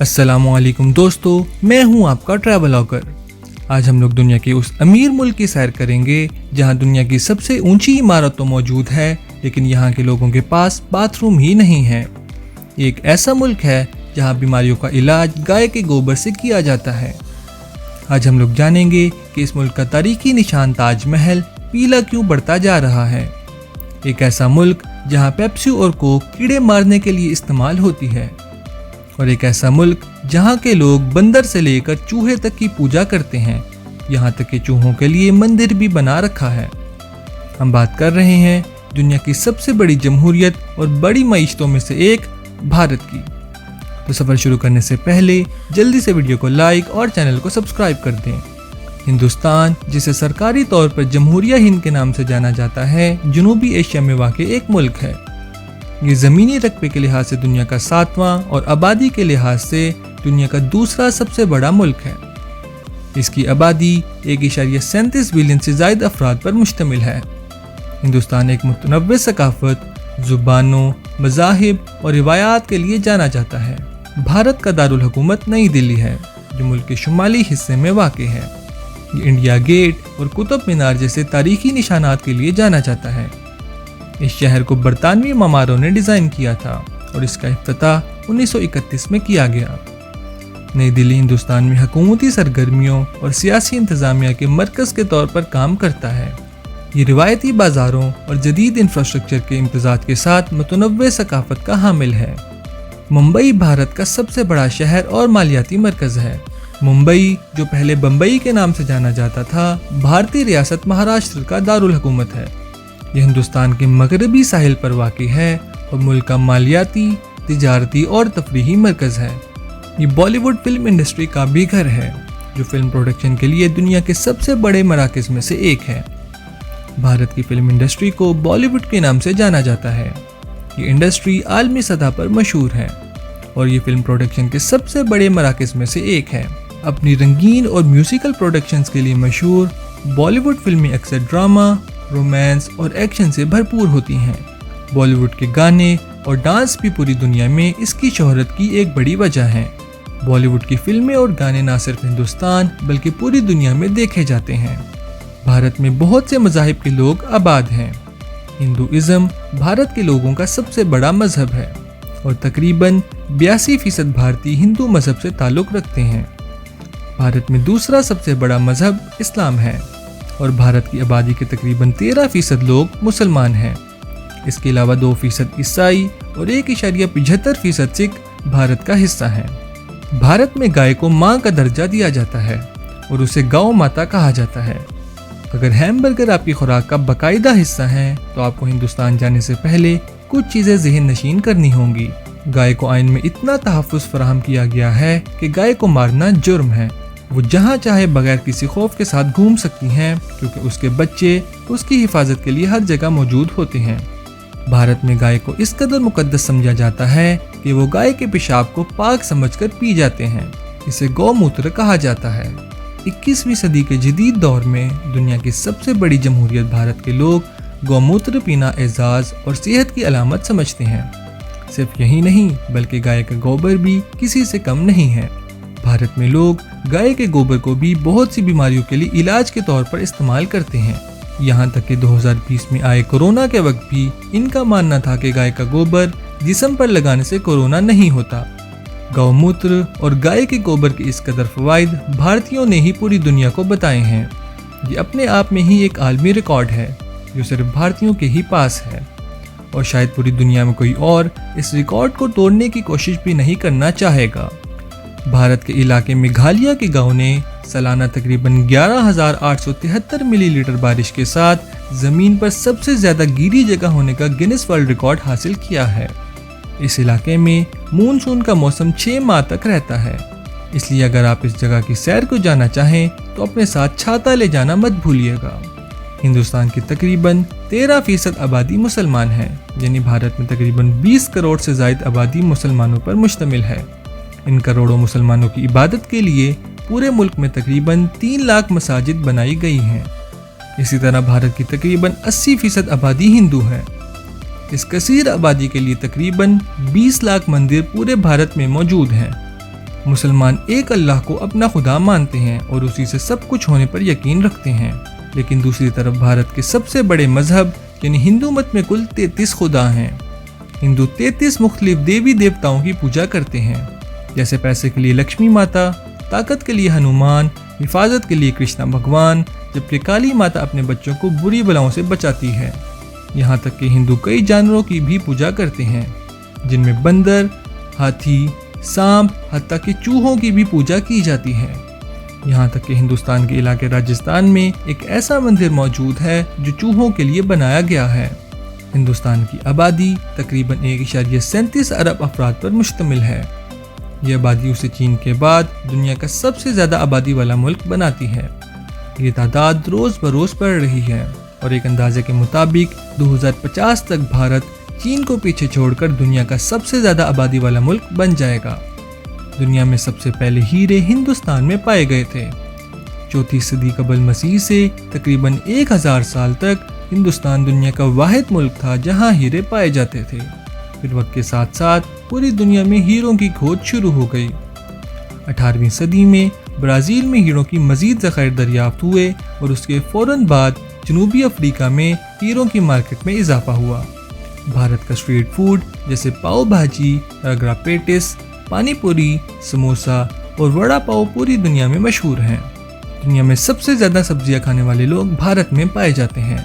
अस्सलाम वालेकुम दोस्तों, मैं हूं आपका ट्रैवलॉगर। आज हम लोग दुनिया के उस अमीर मुल्क की सैर करेंगे जहां दुनिया की सबसे ऊंची इमारत तो मौजूद है, लेकिन यहां के लोगों के पास बाथरूम ही नहीं है। ये एक ऐसा मुल्क है जहां बीमारियों का इलाज गाय के गोबर से किया जाता है। आज हम लोग जानेंगे कि इस मुल्क का तारीखी निशान ताजमहल पीला क्यों बढ़ता जा रहा है। एक ऐसा मुल्क जहां पेप्सी और कोक कीड़े मारने के लिए इस्तेमाल होती है, और एक ऐसा मुल्क जहां के लोग बंदर से लेकर चूहे तक की पूजा करते हैं। यहां तक कि चूहों के लिए मंदिर भी बना रखा है। हम बात कर रहे हैं दुनिया की सबसे बड़ी जमहूरियत और बड़ी मईशतों में से एक भारत की। तो सफ़र शुरू करने से पहले जल्दी से वीडियो को लाइक और चैनल को सब्सक्राइब कर दें। हिंदुस्तान, जिसे सरकारी तौर पर जमहूरिया हिंद के नाम से जाना जाता है, जनूबी एशिया में वाक़ई एक मुल्क है। ये ज़मीनी रकबे के लिहाज से दुनिया का 7वां और आबादी के लिहाज से दुनिया का दूसरा सबसे बड़ा मुल्क है। इसकी आबादी 1.37 बिलियन से ज़ायद अफराद पर मुश्तमिल है। हिंदुस्तान एक मुतनव्वे सकाफत, ज़ुबानों, मज़ाहिब और रिवायात के लिए जाना जाता है। भारत का दारुल हुकूमत नई दिल्ली है, जो मुल्क के शुमाली हिस्से में वाक़ई है। ये इंडिया गेट और कुतुब मीनार जैसे तारीखी निशानात के लिए जाना जाता है। इस शहर को बरतानवी मामारों ने डिज़ाइन किया था और इसका इफ्तिताह 1931 में किया गया। नई दिल्ली हिंदुस्तान में हुकूमती सरगर्मियों और सियासी इंतज़ामिया के मरकज़ के तौर पर काम करता है। ये रिवायती बाज़ारों और जदीद इंफ्रास्ट्रक्चर के इम्तज़ाज के साथ मुतनव्वे सकाफ़त का हामिल है। मुंबई भारत का सबसे बड़ा शहर और मालियाती मरकज़ है। मुंबई, जो पहले बम्बई के नाम से जाना जाता था, भारतीय रियासत महाराष्ट्र का दारुल हुकूमत है। यह हिंदुस्तान के मगरबी साहिल पर वाक़ई है और मुल्क का मालियाती, तिजारती और तफरीही मरकज़ है। ये बॉलीवुड फिल्म इंडस्ट्री का भी घर है, जो फिल्म प्रोडक्शन के लिए दुनिया के सबसे बड़े मराकज़ में से एक है। भारत की फिल्म इंडस्ट्री को बॉलीवुड के नाम से जाना जाता है। ये इंडस्ट्री आलमी सतह पर मशहूर है और ये फिल्म प्रोडक्शन के सबसे बड़े मराकज़ में से एक है। अपनी रंगीन और म्यूजिकल प्रोडक्शंस के लिए मशहूर बॉलीवुड फिल्में अक्सर ड्रामा, रोमांस और एक्शन से भरपूर होती हैं। बॉलीवुड के गाने और डांस भी पूरी दुनिया में इसकी शोहरत की एक बड़ी वजह है। बॉलीवुड की फिल्में और गाने न सिर्फ हिंदुस्तान बल्कि पूरी दुनिया में देखे जाते हैं। भारत में बहुत से मज़ाहिब के लोग आबाद हैं। हिंदुइज़्म भारत के लोगों का सबसे बड़ा मजहब है और तकरीबन 82% भारतीय हिंदू मजहब से ताल्लुक़ रखते हैं। भारत में दूसरा सबसे बड़ा मजहब इस्लाम है और भारत की आबादी के तकरीबन 13% लोग मुसलमान हैं। इसके अलावा 2% ईसाई और 1.75% सिख भारत का हिस्सा हैं। भारत में गाय को माँ का दर्जा दिया जाता है और उसे गौ माता कहा जाता है। अगर हैमबर्गर आपकी खुराक का बाकायदा हिस्सा है, तो आपको हिंदुस्तान जाने से पहले कुछ चीज़ें ज़हन नशीन करनी होंगी। गाय को आइन में इतना तहफ़्फ़ुज़ फराहम किया गया है कि गाय को मारना जुर्म है। वो जहाँ चाहे बगैर किसी खौफ के साथ घूम सकती हैं, क्योंकि उसके बच्चे उसकी हिफाजत के लिए हर जगह मौजूद होते हैं। भारत में गाय को इस कदर मुकद्दस समझा जाता है कि वो गाय के पेशाब को पाक समझकर पी जाते हैं। इसे गौमूत्र कहा जाता है। 21वीं सदी के जदीद दौर में दुनिया की सबसे बड़ी जमहूरियत भारत के लोग गौमूत्र पीना एजाज़ और सेहत की अलामत समझते हैं। सिर्फ यही नहीं, बल्कि गाय का गोबर भी किसी से कम नहीं है। भारत में लोग गाय के गोबर को भी बहुत सी बीमारियों के लिए इलाज के तौर पर इस्तेमाल करते हैं। यहाँ तक कि 2020 में आए कोरोना के वक्त भी इनका मानना था कि गाय का गोबर जिस्म पर लगाने से कोरोना नहीं होता। गौमूत्र और गाय के गोबर के इस कदर फवाइद भारतीयों ने ही पूरी दुनिया को बताए हैं। ये अपने आप में ही एक आलमी रिकॉर्ड है, जो सिर्फ भारतीयों के ही पास है, और शायद पूरी दुनिया में कोई और इस रिकॉर्ड को तोड़ने की कोशिश भी नहीं करना चाहेगा। भारत के इलाके मेघालय के गांव ने सालाना तकरीबन 11,873 मिलीलीटर बारिश के साथ ज़मीन पर सबसे ज़्यादा गीली जगह होने का गिनीज वर्ल्ड रिकॉर्ड हासिल किया है। इस इलाके में मानसून का मौसम 6 माह तक रहता है, इसलिए अगर आप इस जगह की सैर को जाना चाहें तो अपने साथ छाता ले जाना मत भूलिएगा। हिंदुस्तान की तकरीबन 13% आबादी मुसलमान है, यानी भारत में तकरीबन 20 करोड़ से ज़ायद आबादी मुसलमानों पर मुश्तमिल है। इन करोड़ों मुसलमानों की इबादत के लिए पूरे मुल्क में तकरीबन 3 लाख मसाजिद बनाई गई हैं। इसी तरह भारत की तकरीबन 80% आबादी हिंदू है। इस कसीर आबादी के लिए तकरीबन 20 लाख मंदिर पूरे भारत में मौजूद हैं। मुसलमान एक अल्लाह को अपना खुदा मानते हैं और उसी से सब कुछ होने पर यकीन रखते हैं। लेकिन दूसरी तरफ भारत के सबसे बड़े मजहब यानी हिंदू मत में कुल 33 खुदा हैं। हिंदू 33 मुख्तलिफ देवी देवताओं की पूजा करते हैं, जैसे पैसे के लिए लक्ष्मी माता, ताकत के लिए हनुमान, हिफाजत के लिए कृष्णा भगवान, जबकि काली माता अपने बच्चों को बुरी बलाओं से बचाती है। यहाँ तक कि हिंदू कई जानवरों की भी पूजा करते हैं, जिनमें बंदर, हाथी, सांप, हत्ता कि चूहों की भी पूजा की जाती है। यहाँ तक कि हिंदुस्तान के इलाके राजस्थान में एक ऐसा मंदिर मौजूद है जो चूहों के लिए बनाया गया है। हिंदुस्तान की आबादी तकरीबन 1.37 अरब अफराद पर मुश्तमिल है। ये आबादी उसे चीन के बाद दुनिया का सबसे ज़्यादा आबादी वाला मुल्क बनाती है। ये तादाद रोज़ बरोज़ बढ़ रही है और एक अंदाजे के मुताबिक 2050 तक भारत चीन को पीछे छोड़कर दुनिया का सबसे ज़्यादा आबादी वाला मुल्क बन जाएगा। दुनिया में सबसे पहले हीरे हिंदुस्तान में पाए गए थे। 4वीं सदी कबल मसीह से तकरीबन 1000 साल तक हिंदुस्तान दुनिया का वाहिद मुल्क था जहां हीरे पाए जाते थे। फिर वक्त के साथ साथ पूरी दुनिया में हीरों की खोज शुरू हो गई। 18वीं सदी में ब्राज़ील में हीरों की मज़ीद ज़खायर दरियाफ्त हुए और उसके फ़ौरन बाद जनूबी अफ्रीका में हीरों की मार्केट में इजाफा हुआ। भारत का स्ट्रीट फूड जैसे पाव भाजी, रगड़ा पेटिस, पानी पूरी, समोसा और वड़ा पाव पूरी दुनिया में मशहूर हैं। दुनिया में सबसे ज़्यादा सब्जियां खाने वाले लोग भारत में पाए जाते हैं।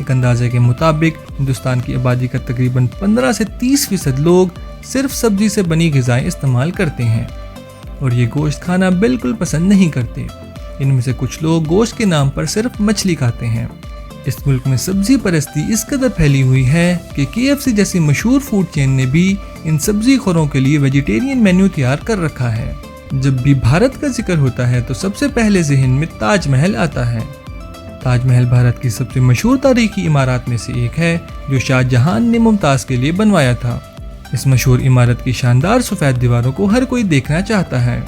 एक अंदाजे के मुताबिक हिंदुस्तान की आबादी का तकरीबन 15 से 30% लोग सिर्फ सब्जी से बनी ग़िज़ाएँ इस्तेमाल करते हैं और ये गोश्त खाना बिल्कुल पसंद नहीं करते। इनमें से कुछ लोग गोश्त के नाम पर सिर्फ मछली खाते हैं। इस मुल्क में सब्जी परस्ती इस कदर फैली हुई है कि KFC जैसी मशहूर फूड चेन ने भी इन सब्जी खोरों के लिए वेजिटेरियन मेन्यू तैयार कर रखा है। जब भी भारत का जिक्र होता है तो सबसे पहले ज़हन में ताजमहल आता है। ताजमहल भारत की सबसे मशहूर तारीखी इमारत में से एक है जो शाहजहां ने मुमताज़ के लिए बनवाया था। इस मशहूर इमारत की शानदार सफ़ेद दीवारों को हर कोई देखना चाहता है,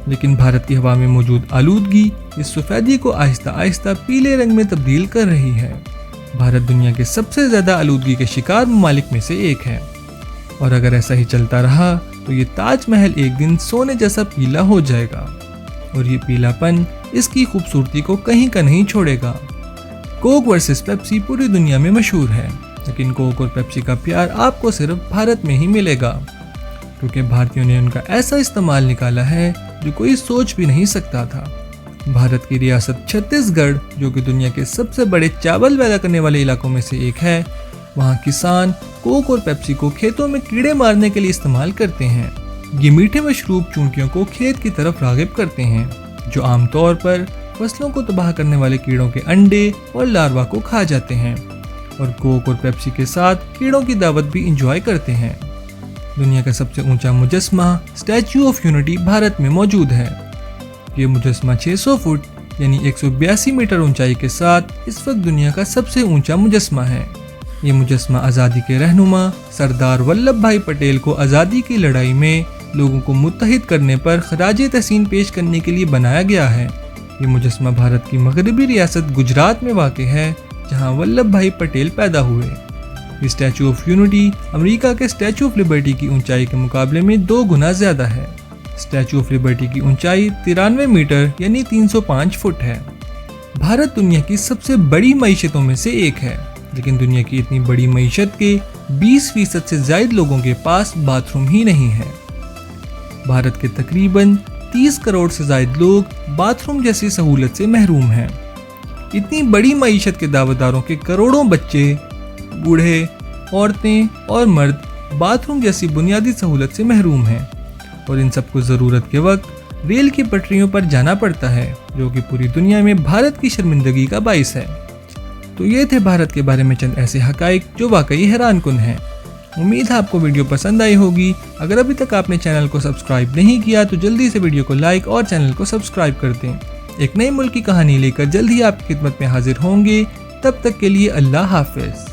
लेकिन भारत की हवा में मौजूद आलूदगी इस सफ़ेदी को आहिस्ता आहिस्ता पीले रंग में तब्दील कर रही है। भारत दुनिया के सबसे ज़्यादा आलूदगी के शिकार ममालिक में से एक है और अगर ऐसा ही चलता रहा तो ये ताजमहल एक दिन सोने जैसा पीला हो जाएगा और ये पीलापन इसकी खूबसूरती को कहीं का नहीं छोड़ेगा। कोक वर्सेस पेप्सी पूरी दुनिया में मशहूर है, लेकिन कोक और पेप्सी का प्यार आपको सिर्फ भारत में ही मिलेगा, क्योंकि भारतीयों ने उनका ऐसा इस्तेमाल निकाला है जो कोई सोच भी नहीं सकता था। भारत की रियासत छत्तीसगढ़, जो कि दुनिया के सबसे बड़े चावल पैदा करने वाले इलाकों में से एक है, वहाँ किसान कोक और पेप्सी को खेतों में कीड़े मारने के लिए इस्तेमाल करते हैं। ये मीठे मशरूब चूंटियों को खेत की तरफ राग़िब करते हैं, जो आमतौर पर फसलों को तबाह करने वाले कीड़ों के अंडे और लार्वा को खा जाते हैं और कोक और पेप्सी के साथ कीड़ों की दावत भी इंजॉय करते हैं। दुनिया का सबसे ऊंचा मुजस्मा स्टैच्यू ऑफ यूनिटी भारत में मौजूद है। ये मुजस्मा 600 फुट यानी 182 मीटर ऊंचाई के साथ इस वक्त दुनिया का सबसे ऊंचा मुजस्मा है। ये मुजस्मा आज़ादी के रहनुमा सरदार वल्लभ भाई पटेल को आज़ादी की लड़ाई में लोगों को मुत्तहिद करने पर खराज तहसीन पेश करने के लिए बनाया गया है। ये मुजस्मा भारत की मगरबी रियासत गुजरात में वाक़ है, जहाँ वल्लभ भाई पटेल पैदा हुए। ये स्टैचू ऑफ यूनिटी अमेरिका के स्टैचू ऑफ लिबर्टी की ऊंचाई के मुकाबले में 2 गुना ज़्यादा है। स्टैचू ऑफ लिबर्टी की ऊंचाई 93 मीटर यानी 305 फुट है। भारत दुनिया की सबसे बड़ी मईशतों में से एक है, लेकिन दुनिया की इतनी बड़ी मईशत के 20% से ज़ायद लोगों के पास बाथरूम ही नहीं है। भारत के तकरीबन 30 करोड़ से ज़ायद लोग बाथरूम जैसी सहूलत से महरूम हैं। इतनी बड़ी मईशत के दावेदारों के करोड़ों बच्चे, बूढ़े, औरतें और मर्द बाथरूम जैसी बुनियादी सहूलत से महरूम हैं और इन सबको ज़रूरत के वक्त रेल की पटरियों पर जाना पड़ता है, जो कि पूरी दुनिया में भारत की शर्मिंदगी का बाइस है। तो ये थे भारत के बारे में चंद ऐसे हकाइक जो वाकई हैरान कुन हैं। उम्मीद है आपको वीडियो पसंद आई होगी। अगर अभी तक आपने चैनल को सब्सक्राइब नहीं किया तो जल्दी से वीडियो को लाइक और चैनल को सब्सक्राइब कर दें। एक नई मुल्क की कहानी लेकर जल्द ही आपकी खिदमत में हाजिर होंगे। तब तक के लिए अल्लाह हाफिज़।